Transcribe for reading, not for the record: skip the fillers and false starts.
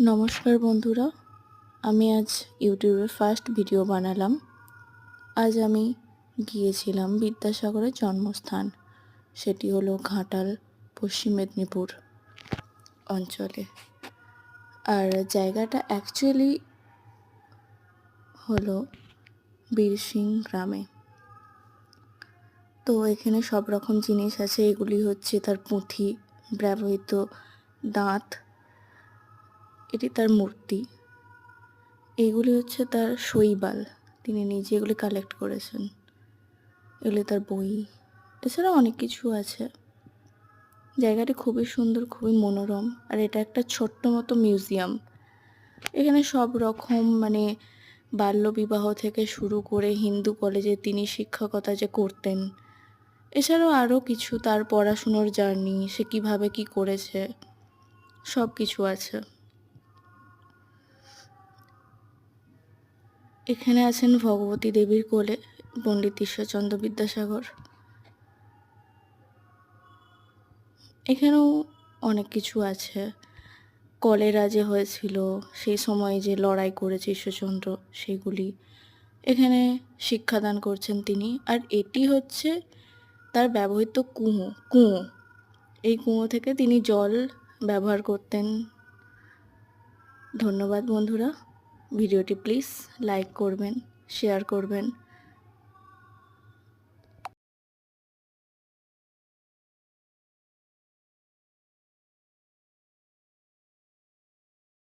নমস্কার বন্ধুরা, আমি আজ ইউটিউবে ফার্স্ট ভিডিও বানালাম। আজ আমি গিয়েছিলাম বিদ্যাসাগরের জন্মস্থান, সেটি হলো ঘাটাল, পশ্চিম মেদিনীপুর অঞ্চলে। আর জায়গাটা অ্যাকচুয়ালি হলো বীরসিং গ্রামে। তো এখানে সব রকম জিনিস আছে। এগুলি হচ্ছে তার পুঁথি, ব্যবহৃত দাঁত, এটি তার মূর্তি। এইগুলি হচ্ছে তার শৈবাল, তিনি নিজে এগুলি কালেক্ট করেছেন। এগুলি তার বই, এছাড়াও অনেক কিছু আছে। জায়গাটি খুবই সুন্দর, খুবই মনোরম। আর এটা একটা ছোট্ট মতো মিউজিয়াম। এখানে সব রকম বাল্যবিবাহ থেকে শুরু করে হিন্দু কলেজে তিনি শিক্ষকতা যে করতেন, এছাড়াও আরও কিছু তার পড়াশুনোর জার্নি, সে কীভাবে কী করেছে, সব কিছু আছে। এখানে আছেন ভগবতী দেবীর কোলে পণ্ডিত ঈশ্বরচন্দ্র বিদ্যাসাগর। এখানেও অনেক কিছু আছে। কলেরা যে হয়েছিল সেই সময় যে লড়াই করেছে ঈশ্বরচন্দ্র, সেগুলি এখানে শিক্ষাদান করছেন তিনি। আর এটি হচ্ছে তার ব্যবহৃত কুঁয়ো। এই কুঁয়ো থেকে তিনি জল ব্যবহার করতেন। ধন্যবাদ বন্ধুরা। ভিডিওটি প্লিজ লাইক করবেন, শেয়ার করবেন।